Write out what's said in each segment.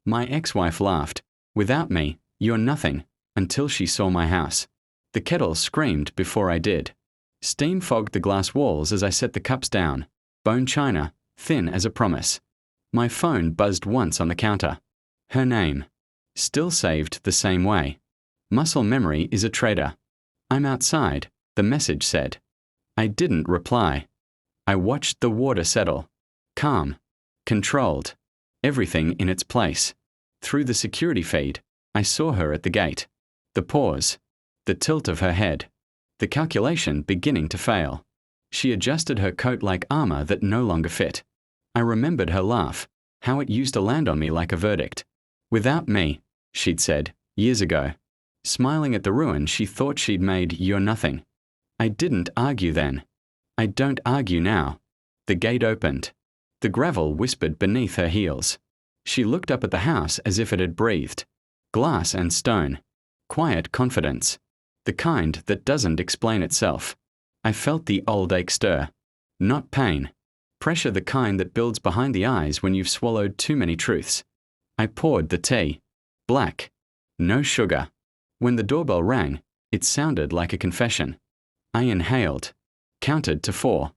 My ex-wife laughed. Without me, you're nothing, until she saw my house. The kettle screamed before I did. Steam fogged the glass walls as I set the cups down. Bone china, thin as a promise. My phone buzzed once on the counter. Her name. Still saved the same way. Muscle memory is a traitor. I'm outside, the message said. I didn't reply. I watched the water settle. Calm. Controlled. Everything in its place. Through the security feed, I saw her at the gate. The pause. The tilt of her head. The calculation beginning to fail. She adjusted her coat like armor that no longer fit. I remembered her laugh, how it used to land on me like a verdict. Without me, she'd said, years ago. Smiling at the ruin she thought she'd made, you're nothing. I didn't argue then. I don't argue now. The gate opened. The gravel whispered beneath her heels. She looked up at the house as if it had breathed. Glass and stone. Quiet confidence. The kind that doesn't explain itself. I felt the old ache stir. Not pain. Pressure, the kind that builds behind the eyes when you've swallowed too many truths. I poured the tea. Black. No sugar. When the doorbell rang, it sounded like a confession. I inhaled. Counted to 4.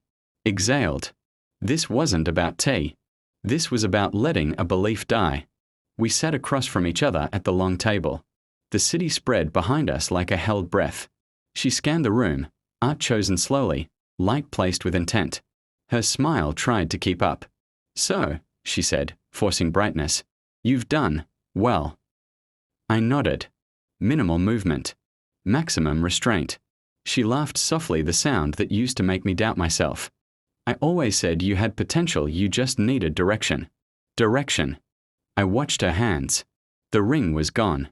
Exhaled. This wasn't about tea. This was about letting a belief die. We sat across from each other at the long table. The city spread behind us like a held breath. She scanned the room, art chosen slowly, light placed with intent. Her smile tried to keep up. So, she said, forcing brightness, you've done well. I nodded. Minimal movement. Maximum restraint. She laughed softly, the sound that used to make me doubt myself. I always said you had potential, you just needed direction. Direction. I watched her hands. The ring was gone.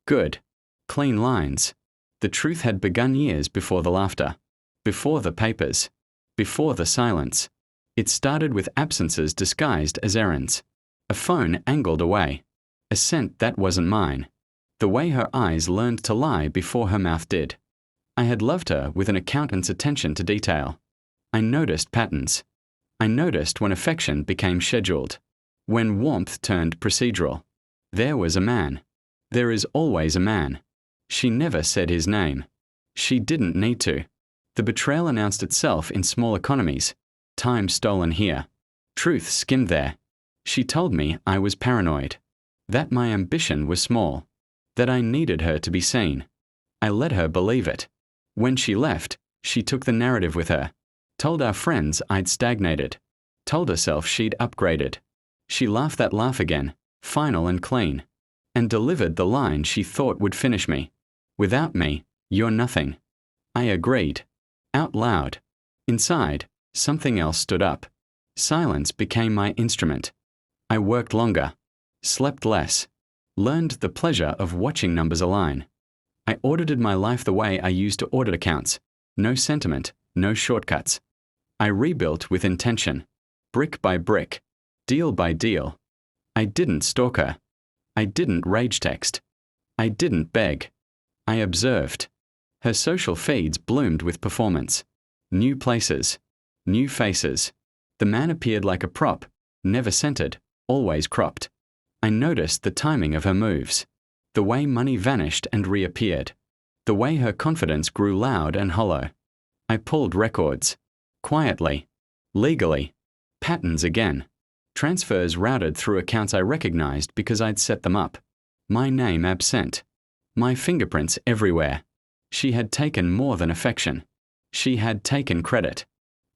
Good. Clean lines. The truth had begun years before the laughter. Before the papers. Before the silence. It started with absences disguised as errands. A phone angled away. A scent that wasn't mine. The way her eyes learned to lie before her mouth did. I had loved her with an accountant's attention to detail. I noticed patterns. I noticed when affection became scheduled. When warmth turned procedural. There was a man. There is always a man. She never said his name. She didn't need to. The betrayal announced itself in small economies. Time stolen here. Truth skimmed there. She told me I was paranoid. That my ambition was small. That I needed her to be seen. I let her believe it. When she left, she took the narrative with her. Told our friends I'd stagnated. Told herself she'd upgraded. She laughed that laugh again, final and clean. And delivered the line she thought would finish me. Without me, you're nothing. I agreed. Out loud. Inside, something else stood up. Silence became my instrument. I worked longer. Slept less. Learned the pleasure of watching numbers align. I audited my life the way I used to audit accounts. No sentiment, no shortcuts. I rebuilt with intention. Brick by brick. Deal by deal. I didn't stalk her. I didn't rage text. I didn't beg. I observed. Her social feeds bloomed with performance. New places. New faces. The man appeared like a prop, never centered, always cropped. I noticed the timing of her moves. The way money vanished and reappeared. The way her confidence grew loud and hollow. I pulled records. Quietly. Legally. Patterns again. Transfers routed through accounts I recognized because I'd set them up. My name absent. My fingerprints everywhere. She had taken more than affection. She had taken credit.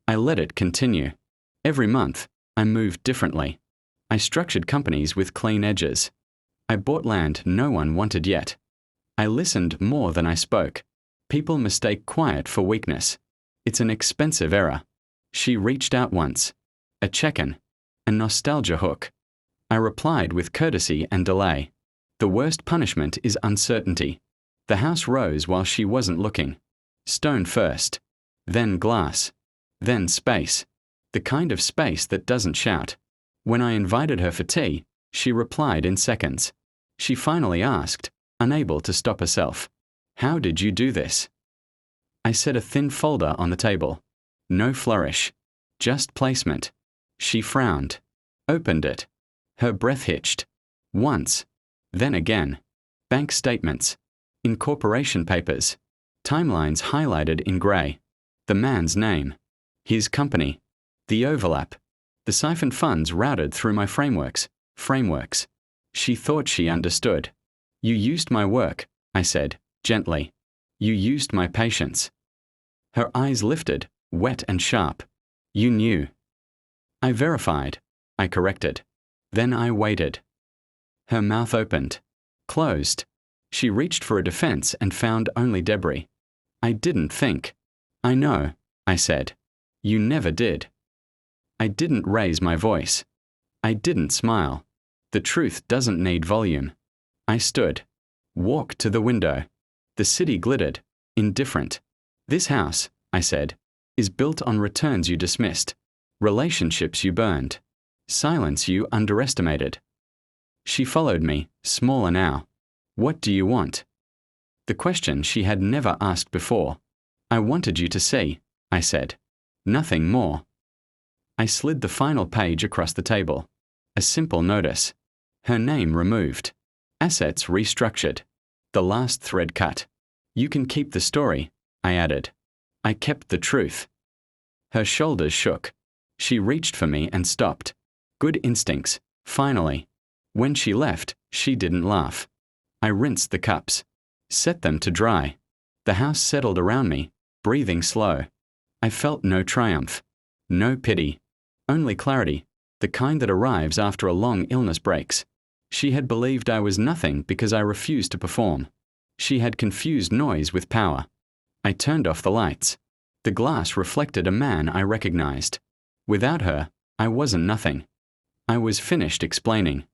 I let it continue. Every month, I moved differently. I structured companies with clean edges. I bought land no one wanted yet. I listened more than I spoke. People mistake quiet for weakness. It's an expensive error. She reached out once. A check-in. A nostalgia hook. I replied with courtesy and delay. The worst punishment is uncertainty. The house rose while she wasn't looking. Stone first. Then glass. Then space. The kind of space that doesn't shout. When I invited her for tea, she replied in seconds. She finally asked, unable to stop herself. How did you do this? I set a thin folder on the table. No flourish. Just placement. She frowned. Opened it. Her breath hitched. Once. Then again. Bank statements. Incorporation papers. Timelines highlighted in grey. The man's name. His company. The overlap. The siphoned funds routed through my frameworks. She thought she understood. You used my work, I said, gently. You used my patience. Her eyes lifted, wet and sharp. You knew. I verified. I corrected. Then I waited. Her mouth opened. Closed. She reached for a defense and found only debris. I didn't think. I know, I said. You never did. I didn't raise my voice. I didn't smile. The truth doesn't need volume. I stood. Walked to the window. The city glittered, indifferent. This house, I said, is built on returns you dismissed, relationships you burned, silence you underestimated. She followed me, smaller now. What do you want? The question she had never asked before. I wanted you to see, I said. Nothing more. I slid the final page across the table. A simple notice. Her name removed. Assets restructured. The last thread cut. You can keep the story, I added. I kept the truth. Her shoulders shook. She reached for me and stopped. Good instincts, finally. When she left, she didn't laugh. I rinsed the cups. Set them to dry. The house settled around me, breathing slow. I felt no triumph. No pity. Only clarity, the kind that arrives after a long illness breaks. She had believed I was nothing because I refused to perform. She had confused noise with power. I turned off the lights. The glass reflected a man I recognized. Without her, I wasn't nothing. I was finished explaining.